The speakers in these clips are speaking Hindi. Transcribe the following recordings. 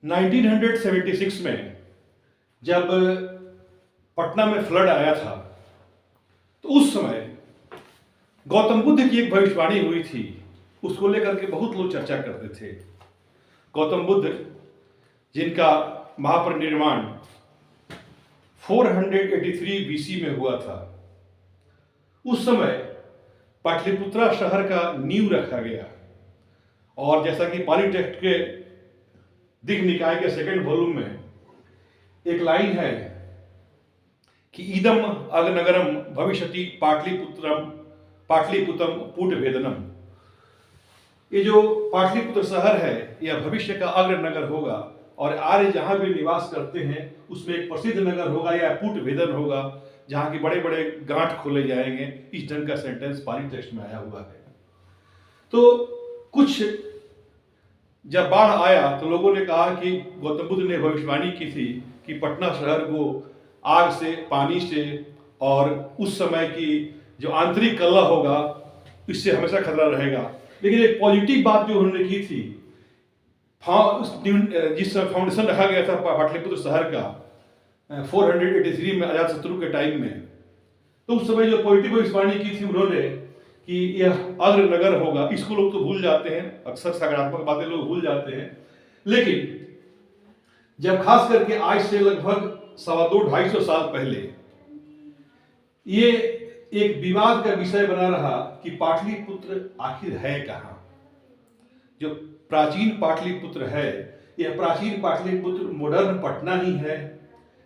1976 में जब पटना में फ्लड आया था तो उस समय गौतम बुद्ध की एक भविष्यवाणी हुई थी, उसको लेकर के बहुत लोग चर्चा करते थे। गौतम बुद्ध जिनका महापरिनिर्वाण 483 बीसी में हुआ था, उस समय पाटलिपुत्रा शहर का नींव रखा गया। और जैसा कि पाली टेक्स्ट के दिग् निकाय के सेकंड वॉल्यूम में एक लाइन है कि इदम अग्नगरम भविष्यति पाटलिपुत्रम पुट भेदनम। ये जो पाटलिपुत्र शहर है यह भविष्य का अग्र नगर होगा और आर्य जहां भी निवास करते हैं उसमें एक प्रसिद्ध नगर होगा या पुट भेदन होगा, जहां की बड़े बड़े गांठ खोले जाएंगे। इस ढंग का सेंटेंस पाली टेक्स्ट में आया हुआ है। तो कुछ जब बाढ़ आया तो लोगों ने कहा कि गौतम बुद्ध ने भविष्यवाणी की थी कि पटना शहर को आग से, पानी से और उस समय की जो आंतरिक कलह होगा इससे हमेशा खतरा रहेगा। लेकिन एक पॉजिटिव बात जो उन्होंने की थी, जिस समय फाउंडेशन रखा गया था पाटलिपुत्र शहर का 483 में अजातशत्रु के टाइम में, तो उस समय जो पॉजिटिव भविष्यवाणी की थी उन्होंने कि यह अग्र नगर होगा। इसको लोग तो भूल जाते हैं, अक्सर सकारात्मक बातें लोग भूल जाते हैं। लेकिन जब खास करके आज से लगभग 250-250 साल पहले ये एक विवाद का विषय बना रहा कि पाटलिपुत्र आखिर है कहां। जो प्राचीन पाटलिपुत्र है, यह प्राचीन पाटलिपुत्र मॉडर्न पटना ही है।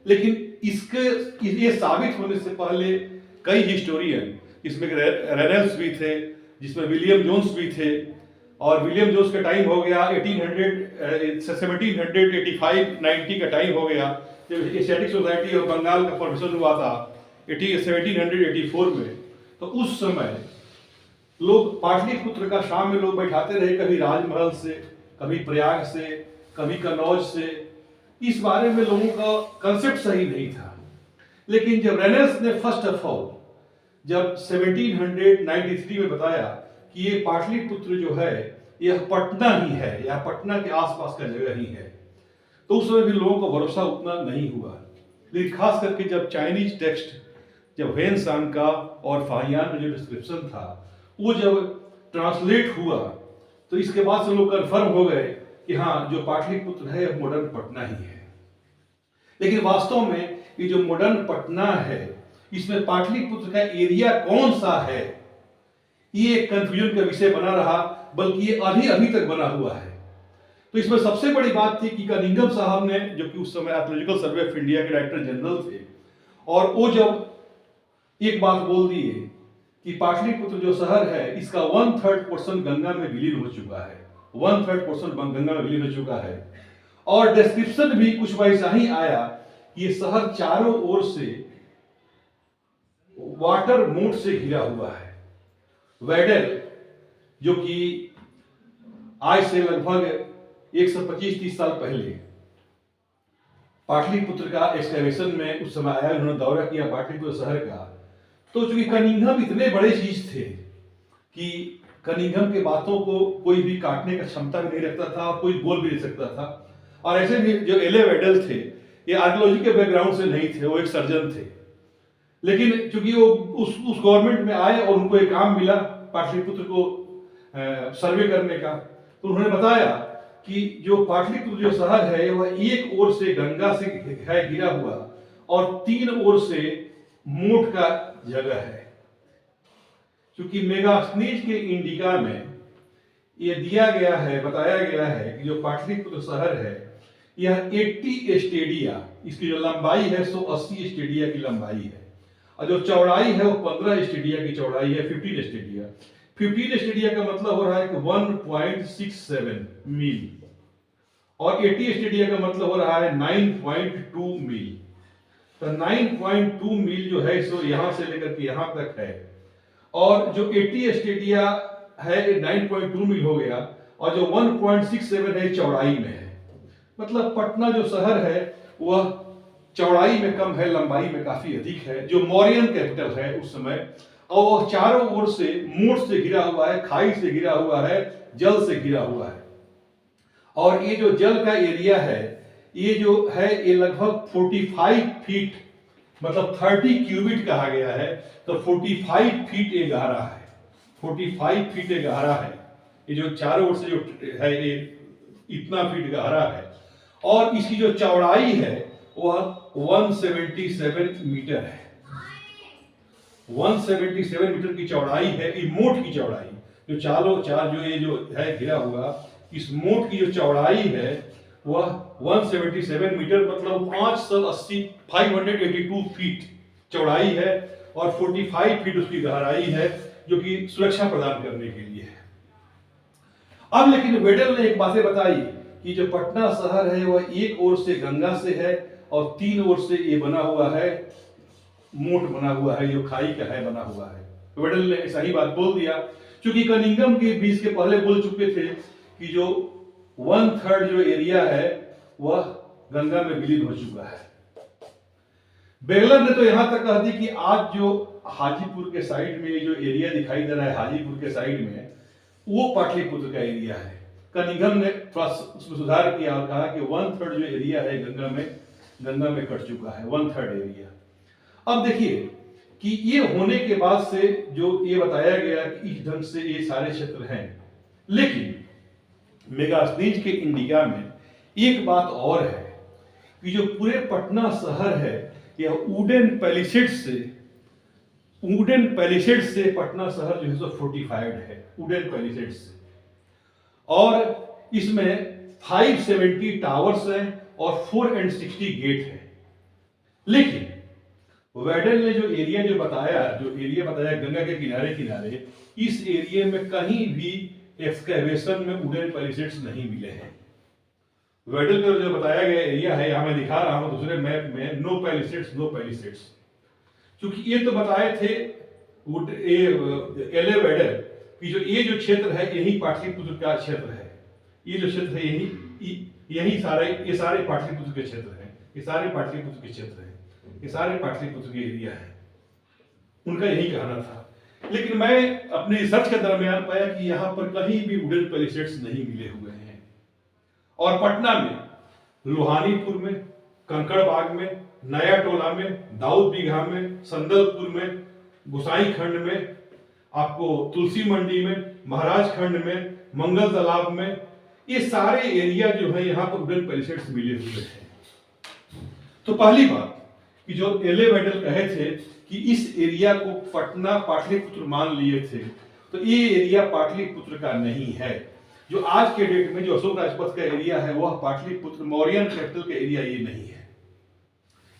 लेकिन ये साबित होने से पहले कई हिस्टोरियन, जिसमें रेनल्ड्स भी थे, जिसमें विलियम जोन्स भी थे, और विलियम जोन्स का टाइम हो गया 1785-90 का टाइम हो गया जब एशियाटिक सोसाइटी ऑफ बंगाल का फॉर्मेशन हुआ था 1784 में। तो उस समय लोग पाटलिपुत्र का शाम में लोग बैठाते रहे, कभी राजमहल से, कभी प्रयाग से, कभी कन्नौज से। इस बारे में लोगों का कंसेप्ट सही नहीं था। लेकिन जब रेनल्ड्स ने फर्स्ट ऑफ ऑल जब 1793 में बताया कि ये पाटलिपुत्र जो है यह पटना ही है या पटना के आसपास का जगह ही है, तो उस समय भी लोगों का भरोसा उतना नहीं हुआ। लेकिन खास करके जब चाइनीज टेक्स्ट, जब वेन सांग का और फाहियान में जो डिस्क्रिप्शन था वो जब ट्रांसलेट हुआ तो इसके बाद से लोग कन्फर्म हो गए कि हाँ, जो पाटलिपुत्र है यह मॉडर्न पटना ही है। लेकिन वास्तव में ये जो मॉडर्न पटना है इसमें पाटलिपुत्र का एरिया कौन सा है, ये एक कंफ्यूजन का विषय बना रहा, बल्कि ये अभी तक बना हुआ है। तो इसमें सबसे बड़ी बात थी कि कनिंघम साहब ने, जो कि उस समय आर्कियोलॉजिकल सर्वे ऑफ इंडिया के डायरेक्टर जनरल थे, और वो जब एक बात बोल दिए कि पाटलिपुत्र जो शहर है इसका 1/3 पोर्शन गंगा में विलीन हो चुका है, 1/3 पोर्शन गंगा में विलीन हो चुका है। और डिस्क्रिप्शन भी कुछ वैसा ही आया कि ये शहर चारों ओर से वाटर मोट से घिरा हुआ है। वेडल, जो कि आज से लगभग 125-30 साल पहले पाटलिपुत्र का एक्सकैवेशन में उस समय आया, उन्होंने दौरा किया पाटलिपुत्र शहर का। तो चूंकि कनिंघम इतने बड़े चीज थे कि कनिंघम के बातों को कोई भी काटने का क्षमता भी नहीं रखता था और कोई बोल भी नहीं सकता था। और ऐसे भी जो एले वेडल थे ये आर्कियोलॉजी के बैकग्राउंड से नहीं थे, वो एक सर्जन थे। लेकिन चूंकि वो उस गवर्नमेंट में आए और उनको एक काम मिला पाटलिपुत्र को सर्वे करने का, तो उन्होंने बताया कि जो पाटलिपुत्र जो शहर है वह एक ओर से गंगा से है घिरा हुआ और 3 ओर से मोट का जगह है। क्योंकि मेगास्थनीज के इंडिका में यह दिया गया है, बताया गया है कि जो पाटलिपुत्र शहर है यह 80 स्टेडिया, इसकी जो लंबाई है 180 स्टेडिया की लंबाई है, और जो चौड़ाई है वो 15 स्टेडिया की चौड़ाई है, 15 स्टेडिया। 15 स्टेडिया का मतलब हो रहा है कि 1.67 मील, और 80 स्टेडिया का मतलब हो रहा है 9.2 मील। तो 9.2 मील जो है सो यहां से लेकर के यहां तक है, और जो 80 स्टेडिया है 9.2 मील हो गया, और जो 1.67 है चौड़ाई में है। मतलब पटना जो शहर है वह चौड़ाई में कम है, लंबाई में काफी अधिक है, जो मौर्यन कैपिटल है उस समय। और वह चारों ओर से मोट से घिरा हुआ है, खाई से घिरा हुआ है, जल से घिरा हुआ है। और ये जो जल का एरिया है, ये जो है ये लगभग 45 फीट, मतलब 30 क्यूबिट कहा गया है, तो 45 फीट ये गहरा है, 45 फीट ये गहरा है। ये जो चारों ओर से जो है ये इतना फीट गहरा है, और इसकी जो चौड़ाई है वह 177 मीटर है। 177 मीटर की चौड़ाई है। ये मोट की चौड़ाई, जो चार जो ये जो है घिरा हुआ, इस मोट की जो चौड़ाई है वह 177 मीटर, मतलब 582 फीट चौड़ाई है, और 45 फीट उसकी गहराई है, जो कि सुरक्षा प्रदान करने के लिए है। अब लेकिन वेडल ने एक बातें बताई कि जो पटना शहर है वह एक ओर से गंगा से है और तीन ओर से ये बना हुआ है, मोट बना हुआ है, जो खाई का है बना हुआ है। वेडल ने ऐसा ही बात बोल दिया, क्योंकि कनिंघम के बीच के पहले बोल चुके थे कि जो 1/3 जो एरिया है वह गंगा में विलीन हो चुका है। बेगलर ने तो यहां तक कह दी कि आज जो हाजीपुर के साइड में जो एरिया दिखाई दे रहा है, हाजीपुर के साइड में, वो पाटलिपुत्र का एरिया है। कनिंघम ने थोड़ा उसमें सुधार किया और कहा कि 1/3 जो एरिया है गंगा में कट चुका है, 1/3 एरिया। अब देखिए कि ये होने के बाद से जो ये बताया गया कि इस ढंग से ये सारे क्षेत्र हैं, लेकिन मेगास्थनीज के इंडिका में एक बात और है कि जो पूरे पटना शहर है यह वुडन पैलिसेड से पटना शहर जो है सो फोर्टिफाइड है, वुडन पैलिसेड से, और इसमें 570 टावर्स हैं और 460 गेट है। लेकिन वेडल ने जो एरिया बताया गंगा के किनारे किनारे, इस एरिया में कहीं भी एक्सकैवेशन में वुडन पैलिसेड्स नहीं मिले हैं। वेडल का जो बताया गया एरिया है, यहां मैं दिखा रहा हूं दूसरे मैप में, नो पैलिसेड्स। क्योंकि ये तो बताए थे एले वेडल कि ये जो क्षेत्र है यही पाटलिपुत्र का क्षेत्र है, ये जो क्षेत्र है यही सारे पाटलिपुत्र के क्षेत्र हैं, ये सारे पाटलिपुत्र के क्षेत्र हैं, ये सारे पाटलिपुत्र के एरिया है, उनका यही कहना था। लेकिन मैं अपने रिसर्च के दरमियान पाया कि यहाँ पर कहीं भी वुडन पैलिसेड्स नहीं मिले हुए हैं। और पटना में लोहानीपुर में, कंकड़बाग में, नया टोला में, दाऊद बीघा में, संदलपुर में, गुसाई खंड में, आपको तुलसी मंडी में, महाराज खंड में, मंगल तालाब में, ये सारे एरिया जो है यहाँ पर वुडन पैलिसेड्स मिले हुए हैं। तो पहली बात कि जो एले वेडल कहे थे कि इस एरिया को पटना पाटलिपुत्र मान लिए थे, तो ये एरिया पाटलिपुत्र का नहीं है। जो आज के डेट में जो अशोक राजपथ का एरिया है वह पाटलिपुत्र मौर्यन कैपिटल का एरिया ये नहीं है।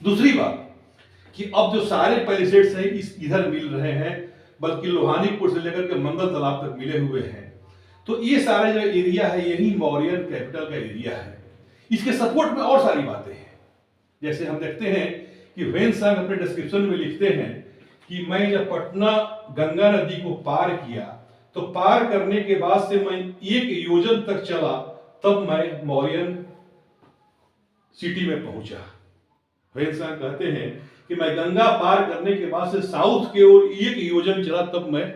दूसरी बात कि अब जो सारे पैलिसेड्स हैं इधर मिल रहे हैं, बल्कि लोहानीपुर से लेकर के मंगल तालाब तक मिले हुए हैं, तो ये सारे जो एरिया है यही मौर्यन कैपिटल का एरिया है। इसके सपोर्ट में और सारी बातें हैं, जैसे हम देखते हैं कि वेनसांग अपने डिस्क्रिप्शन में लिखते हैं कि मैं जब पटना गंगा नदी को पार किया तो पार करने के बाद से मैं 1 योजन तक चला, तब मैं मौर्यन सिटी में पहुंचा। वेनसांग कहते हैं कि मैं गंगा पार करने के बाद से साउथ के ओर 1 योजन चला, तब मैं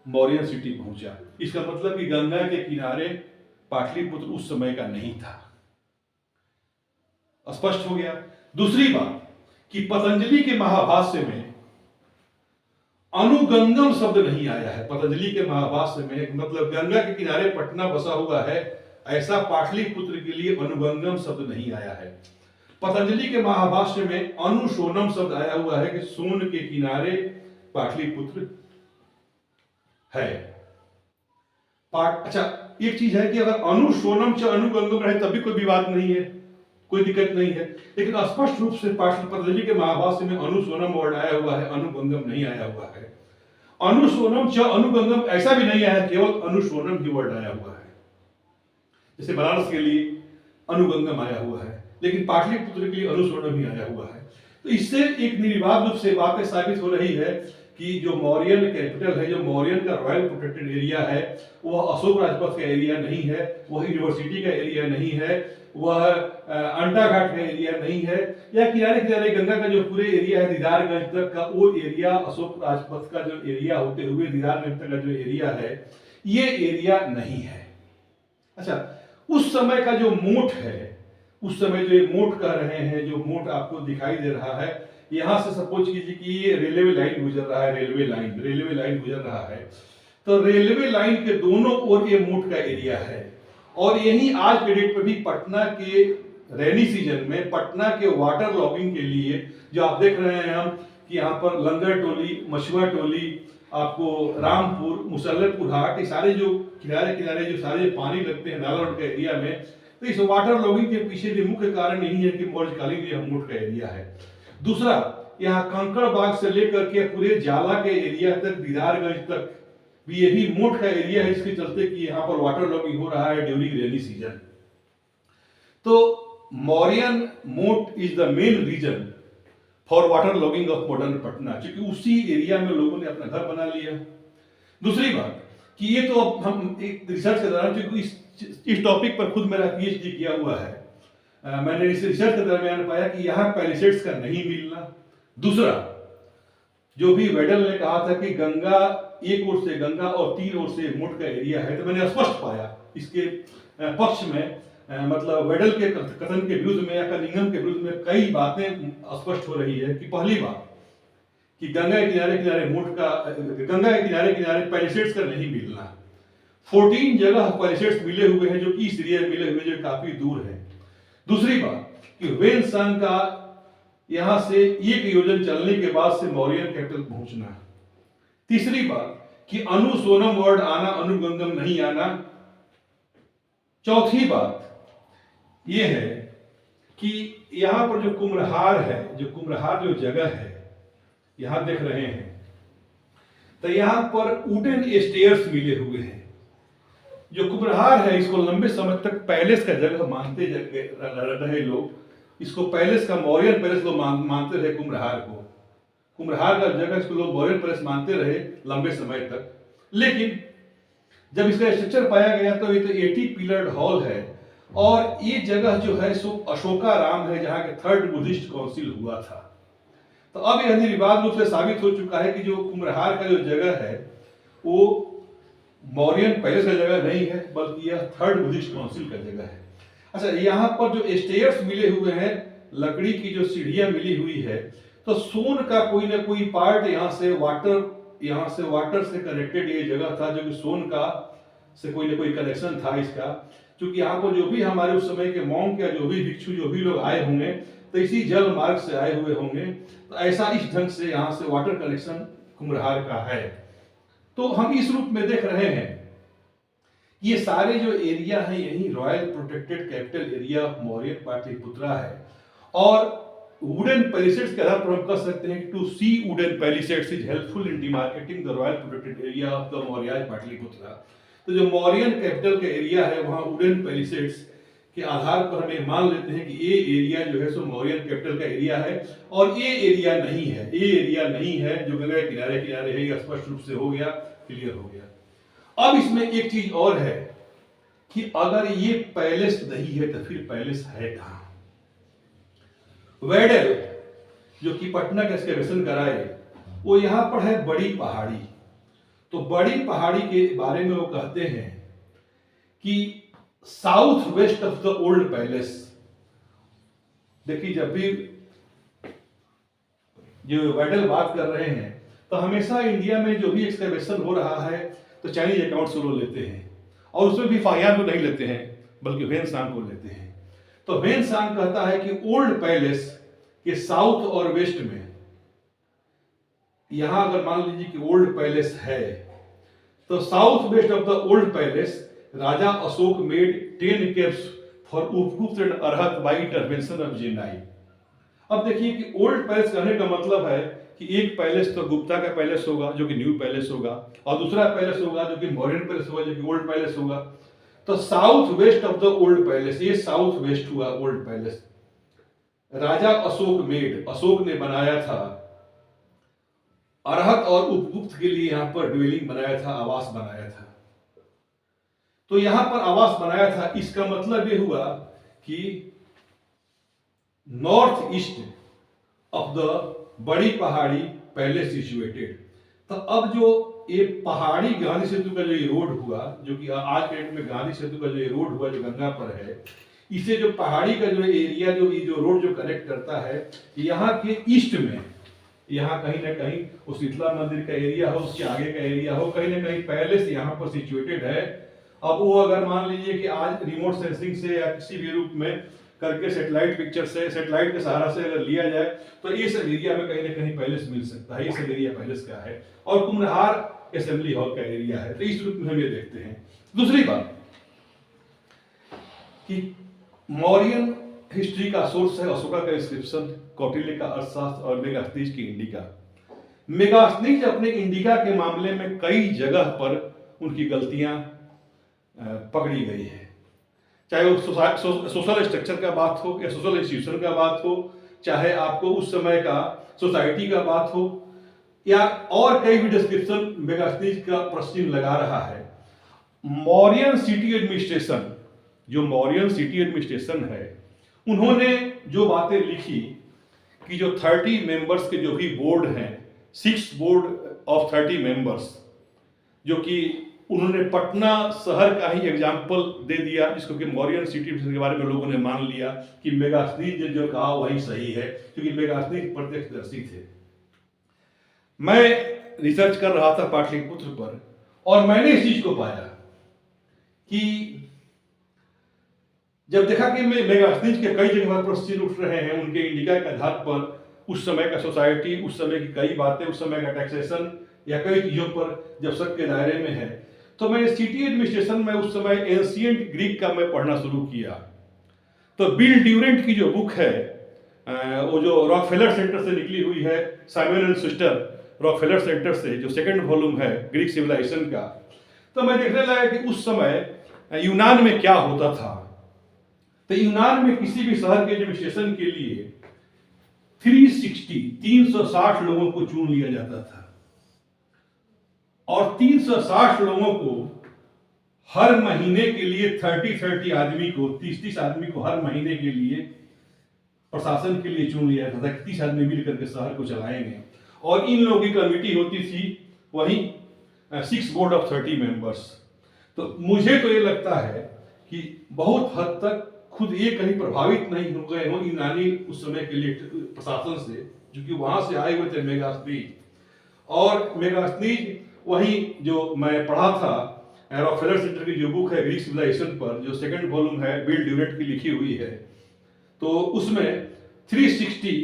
मौर्यन सिटी पहुंचा। इसका मतलब कि गंगा के किनारे पाटलिपुत्र उस समय का नहीं था। स्पष्ट हो गया। दूसरी बात कि पतंजलि के महाभाष्य में अनुगंगम शब्द नहीं आया है। पतंजलि के महाभाष्य में मतलब गंगा के किनारे पटना बसा हुआ है, ऐसा पाटलिपुत्र के लिए अनुगंगम शब्द नहीं आया है। पतंजलि के महाभाष्य में अनुशोनम शब्द आया हुआ है कि सोन के किनारे पाटलिपुत्र है। अच्छा, एक चीज है कि अगर अनुशोनम च अनुगंगम रहे तब भी कोई विवाद नहीं है, कोई दिक्कत नहीं है, लेकिन स्पष्ट रूप से पतंजलि के महाभाष्य में अनुशोनम वर्ड आया हुआ है, अनुगंगम नहीं आया हुआ है। अनुशोनम च अनुगंगम ऐसा भी नहीं आया, केवल अनुशोनम ही वर्ड आया हुआ है। जैसे बनारस के लिए अनुगंगम आया हुआ है, लेकिन पाटलिपुत्र के लिए अनुशोनम ही आया हुआ है। तो इससे एक निर्विवाद रूप से बातें साबित हो रही है कि जो मौर्यन कैपिटल है, जो मौर्यन का रॉयल प्रोटेक्टेड एरिया है, वह अशोक राजपथ का एरिया नहीं है, वह यूनिवर्सिटी का एरिया नहीं है, वह अंटा घाट का एरिया नहीं है, या किनारे किनारे गंगा का जो पूरे एरिया है दीदारगंज तक का, वो एरिया अशोक राजपथ का जो एरिया होते हुए दीदारगंज तक का जो एरिया है, ये एरिया नहीं है। अच्छा, उस समय का जो मोट है, उस समय जो ये मोट कह रहे हैं, जो मोट आपको दिखाई दे रहा है, यहां से सपोज कीजिए कि ये रेलवे लाइन गुजर रहा है, रेलवे लाइन गुजर रहा है, तो रेलवे लाइन के दोनों ओर ये मोट का एरिया है। और यही आज के डेट पे भी पटना के रेनी सीजन में पटना के वाटर लॉगिंग के लिए जो आप देख रहे हैं हम कि यहाँ पर लंगर टोली, मछुआ टोली, आपको रामपुर, मुसल्लरपुर हाट, ये सारे जो किनारे किनारे जो सारे पानी लगते हैं नाला रोड के एरिया में, तो इस वाटर लॉगिंग के पीछे भी मुख्य कारण यही है कि मौर्यकालीन यह मोट का एरिया है। दूसरा, यहाँ कंकड़बाग से लेकर के पूरे जाला के एरिया तक, दीदारगंज तक भी यही मोट का एरिया है, इसके चलते कि यहाँ पर वाटर लॉगिंग हो रहा है ड्यूरिंग रेनी सीजन। तो Mauryan moat is the main reason for water logging of modern Patna, क्योंकि उसी एरिया में लोगों ने अपना घर बना लिया। दूसरी बात कि ये तो अब हम एक रिसर्च के दौरान, क्योंकि इस टॉपिक पर खुद मेरा पीएचडी किया हुआ है, मैंने इस रिसर्च के दरमियान पाया कि यहाँ पैलिसेड्स का नहीं मिलना। दूसरा, जो भी वेडल ने कहा था कि गंगा एक ओर से गंगा और तीन ओर से मोट का एरिया है, तो मैंने स्पष्ट पाया इसके पक्ष में, मतलब वेडल के कथन के विरुद्ध में या कनिंघम के विरुद्ध में कई बातें स्पष्ट हो रही है। कि पहली बात कि गंगा के किनारे किनारे मोट का, गंगा के किनारे किनारे पैलिसेड्स का नहीं मिलना। 14 जगह पैलिसेड्स मिले हुए हैं जो कि इस एरिया में मिले हुए जो काफी दूर है। दूसरी बात कि वेनसांग का यहां से एक योजन चलने के बाद से मौर्यन कैपिटल पहुंचना। तीसरी बात कि अनु सोनम वर्ड आना, अनुगंगम नहीं आना। चौथी बात यह है कि यहां पर जो कुम्हरार है, जो कुम्हरार जो जगह है यहां देख रहे हैं, तो यहां पर वुडन स्टेयर्स मिले हुए हैं। जो कुम्हरार है इसको लंबे समय तक पैलेस का जगह मानते रहे लोग, इसको पैलेस का, मौर्यन पैलेस लोग मानते रहे कुम्हरार को, कुम्हरार का जगह इसको लोग मौर्यन पैलेस मानते रहे लंबे समय तक। लेकिन जब इसका स्ट्रक्चर पाया गया तो ये तो 80 पिलर्ड हॉल है, और ये जगह जो है सो अशोकाराम है, जहां के 3rd बुद्धिस्ट काउंसिल हुआ था। तो अब यह निर्विवाद रूप से साबित हो चुका है कि जो कुम्हरार का जो जगह है वो मौर्यन पैलेस का जगह नहीं है, बल्कि यह 3rd बुद्धिस्ट काउंसिल का जगह है। अच्छा, यहाँ पर जो स्टेयर्स मिले हुए हैं, लकड़ी की जो सीढ़ियां मिली हुई है, तो सोन का कोई ना कोई पार्ट यहाँ से वाटर से कनेक्टेड ये जगह था, जो कि सोन का से कोई ना कोई कनेक्शन था इसका। क्योंकि यहाँ पर जो भी हमारे उस समय के मॉन्क या जो भी भिक्षु जो भी लोग आए होंगे तो इसी जल मार्ग से आए हुए होंगे, तो ऐसा इस ढंग से यहाँ से वाटर कनेक्शन कुम्हरार का है। तो हम इस रूप में देख रहे हैं ये सारे जो एरिया है यही royal protected capital area of Maurya Pataliputra है। और वुडन पैलिसेड्स के आधार पर हम कह सकते हैं to see wooden palisades is helpful in demarcating the royal protected area of the Maurya Pataliputra. तो जो मौर्यन कैपिटल का एरिया है वहां वुडन पैलिसेड्स के आधार पर हम ये मान लेते हैं कि ये एरिया जो है सो मौर्यन कैपिटल का एरिया है, और ये एरिया नहीं है, ये एरिया नहीं है जो गंगा किनारे किनारे है। ये स्पष्ट रूप से हो गया, क्लियर हो गया। अब इसमें एक चीज और है कि अगर ये पैलेस नहीं है तो फिर पैलेस है कहां? वेडल जो कि पटना का एक्सकेवेशन कराए वो यहां पर है बड़ी पहाड़ी। तो बड़ी पहाड़ी के बारे में वो कहते हैं कि south west of the old palace. देखिए, जब भी जो वेडल बात कर रहे हैं तो हमेशा इंडिया में जो भी एक्सकेवेशन हो रहा है तो चाइनीज अकाउंट से लोग लेते हैं, और उसमें भी फाहियान को नहीं लेते हैं बल्कि वेनसांग को लेते हैं। तो वेनसांग कहता है कि ओल्ड पैलेस के साउथ और वेस्ट में, यहां अगर मान लीजिए कि ओल्ड पैलेस है तो south west of the old palace raja Ashoka made 10 caves for Upagupta and arhat by intervention of जेनाई। अब देखिए कि ओल्ड पैलेस कहने का मतलब है कि एक पैलेस तो गुप्ता का पैलेस होगा जो कि न्यू पैलेस होगा, और दूसरा पैलेस होगा जो कि मॉडर्न पैलेस होगा जो कि ओल्ड पैलेस होगा। तो south west of the old palace, ये साउथ वेस्ट हुआ old palace. Raja Ashoka made, Ashok ने बनाया था, अरहत और उपगुप्त के लिए यहां पर ड्वेलिंग बनाया था, आवास बनाया था। तो यहां पर आवास बनाया था, इसका मतलब यह हुआ कि नॉर्थ ईस्ट ऑफ द बड़ी पहाड़ी पैलेस सिचुएटेड। तो अब जो ये पहाड़ी गांधी सेतु का जो ये रोड हुआ, जो कि आज के डेट में गांधी सेतु का जो ये रोड हुआ जो गंगा पर है, इसे जो पहाड़ी का जो एरिया जो ये जो रोड जो कनेक्ट करता है, यहाँ के ईस्ट में, यहाँ कहीं ना कहीं उस शीतला मंदिर का एरिया हो, उसके आगे का एरिया हो, कहीं ना कहीं पहले से यहाँ पर सिचुएटेड है। अब वो अगर मान लीजिए कि आज रिमोट सेंसिंग से या किसी भी रूप में करके सैटेलाइट पिक्चर से, सैटेलाइट के सहारा से अगर लिया जाए तो ये सब एरिया में कहीं ना कहीं पहले से मिल सकता है। ये सब एरिया पहले से का है और कुम्हरार असेंबली हॉल का एरिया है। तो इस रूप में हम ये देखते हैं। दूसरी बात कि मौर्यन हिस्ट्री का सोर्स है अशोका का इंस्क्रिप्शन, कौटिल्य का अर्थशास्त्र और मेगास्थनीज की इंडिका। मेगास्थनीज अपने इंडिका के मामले में कई जगह पर उनकी गलतियां पकड़ी गई है, चाहे वो सोशल स्ट्रक्चर का बात हो या सोशल इंस्टीट्यूशन का बात हो, चाहे आपको उस समय का सोसाइटी का बात हो, या और कई भी डिस्क्रिप्शन मेगास्थनीज का प्रश्न लगा रहा है। मौर्यन सिटी एडमिनिस्ट्रेशन, जो मौर्यन सिटी एडमिनिस्ट्रेशन है, उन्होंने जो बातें लिखी कि जो 30 मेंबर्स के जो भी बोर्ड हैं, 6 बोर्ड ऑफ 30 मेंबर्स, जो कि उन्होंने पटना शहर का ही एग्जाम्पल दे दिया, जिसको कि मौर्यन सिटी के बारे में लोगों ने मान लिया कि मेगास्थनीज ने जो कहा वही सही है, क्योंकि मेगास्थनीज प्रत्यक्षदर्शी थे। मैं रिसर्च कर रहा था पाटलिपुत्र पर और मैंने इस चीज को पाया कि जब देखा कि मेगास्थनीज के कई जगह पर प्रश्न उठ रहे हैं उनके इंडिका के आधार पर, उस समय का सोसाइटी, उस समय की कई बातें, उस समय का टैक्सेशन या कई चीजों पर जब शक के दायरे में है, तो मैं सिटी एडमिनिस्ट्रेशन में उस समय एंशिएंट ग्रीक का मैं पढ़ना शुरू किया। तो बिल ड्यूरेंट की जो बुक है, वो जो रॉकफेलर सेंटर से निकली हुई है, Simon and sister Rockefeller Center से, जो सेकंड वॉल्यूम है ग्रीक सिविलाइजेशन का, तो मैं देखने लगा कि उस समय यूनान में क्या होता था। तो यूनान में किसी भी शहर के एडमिनिस्ट्रेशन के लिए 360 लोगों को चुन लिया जाता था और 360 लोगों को हर महीने के लिए 30 आदमी को, 30 आदमी को हर महीने के लिए प्रशासन के लिए चुन लिया जाता था। 30 आदमी मिलकर के शहर को चलाएंगे और इन लोगों की कमेटी होती थी वही 6 बोर्ड ऑफ 30 मेंबर्स। तो मुझे तो ये लगता है कि बहुत हद तक खुद ये कहीं प्रभावित नहीं हो गए हो यूनानी उस समय के लिए प्रशासन से, क्योंकि वहां से आए हुए थे मेगास्थनीज। और मेगास्थनीज वही जो मैं पढ़ा था रॉकफेलर सेंटर की जो बुक है ग्रीक सिविलाइजेशन पर, जो सेकंड वॉल्यूम है बिल ड्यूरेंट की लिखी हुई है, तो उसमें 360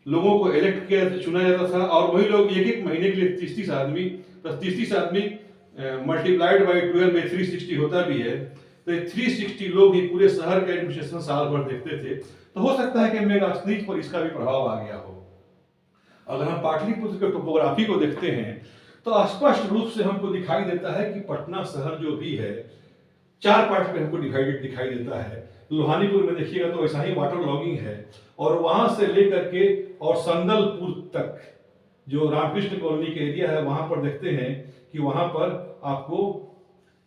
लोगों को इलेक्ट किया चुना जाता था और वही लोग एक एक महीने के लिए 30 आदमी, तो 30 आदमी मल्टीप्लाइड बाई 12 में 360 होता भी है। तो 360 लोग ही पूरे शहर का एडमिनिस्ट्रेशन साल भर देखते थे। तो हो सकता है कि मेगास्थनीज पर इसका भी प्रभाव आ गया हो। अगर हम पाटलिपुत्र के टोपोग्राफी को देखते हैं तो स्पष्ट रूप से हमको दिखाई देता है कि पटना शहर जो भी है 4 पार्ट में हमको डिवाइडेड दिखाई देता है। लोहानीपुर में देखिएगा तो ऐसा ही वाटर लॉगिंग है और वहां से लेकर के और संदलपुर तक जो रामकृष्ण कॉलोनी के एरिया है वहां पर देखते हैं कि वहां पर आपको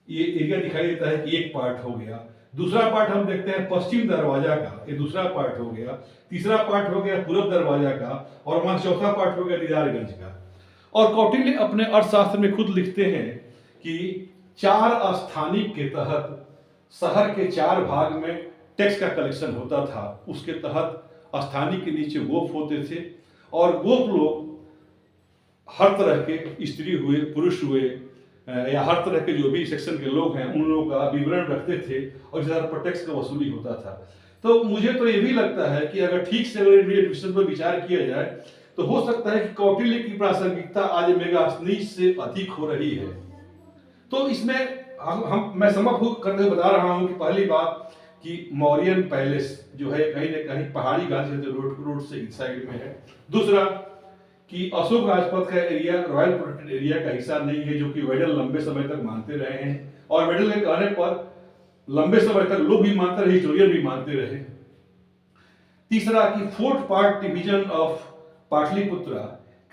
ये एरिया दिखाई देता है कि एक पार्ट हो गया। दूसरा पार्ट हम देखते हैं पश्चिम दरवाजा का, ये दूसरा पार्ट हो गया। तीसरा पार्ट हो गया पूर्व दरवाजा का और वहां चौथा पार्ट हो गया दीदारगंज का। और कौटिल्य अपने अर्थशास्त्र में खुद लिखते हैं कि 4 स्थानिक के तहत शहर के 4 भाग में टैक्स का कलेक्शन होता था। उसके तहत स्थानिक के नीचे गोप होते थे और गोप लोग हर तरह के स्त्री हुए, पुरुष हुए या हर तरह के जो भी सेक्शन के लोग हैं उन लोगों का विवरण रखते थे और इस आधार पर टैक्स का वसूली होता था। तो मुझे तो ये भी लगता है कि अगर ठीक से अगर एडमिनिस्ट्रेशन पर विचार किया जाए तो हो सकता है कि कौटिल्य की प्रासंगिकता आज मेगास्थनीज से अधिक हो रही है। तो इसमें मैं समझ करते हुए बता रहा हूं कि पहली बात कि मौर्यन पैलेस जो है कहीं न कहीं पहाड़ी गांधी रोड से इस साइड में है। दूसरा कि अशोक राजपथ का एरिया रॉयल प्रोटेक्टेड एरिया का हिस्सा नहीं है, जो कि वेडल लंबे समय तक मानते रहे हैं और वेडल के कहने पर लंबे समय तक लोग भी मानते रहे, हिस्टोरियन भी मानते रहे। तीसरा कि 4th part division of Pataliputra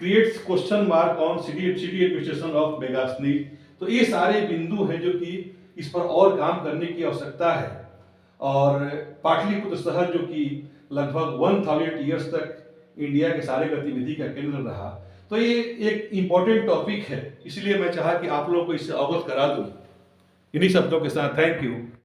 creates question mark on city administration of Megasthenes. तो ये सारे बिंदु हैं जो कि इस पर और काम करने की आवश्यकता है। और पाटलिपुत्र शहर जो कि लगभग 1000 ईयर्स तक इंडिया के सारे गतिविधि का केंद्र रहा, तो ये एक इम्पोर्टेंट टॉपिक है, इसलिए मैं चाहा कि आप लोगों को इससे अवगत करा दूं। इन्हीं शब्दों के साथ थैंक यू।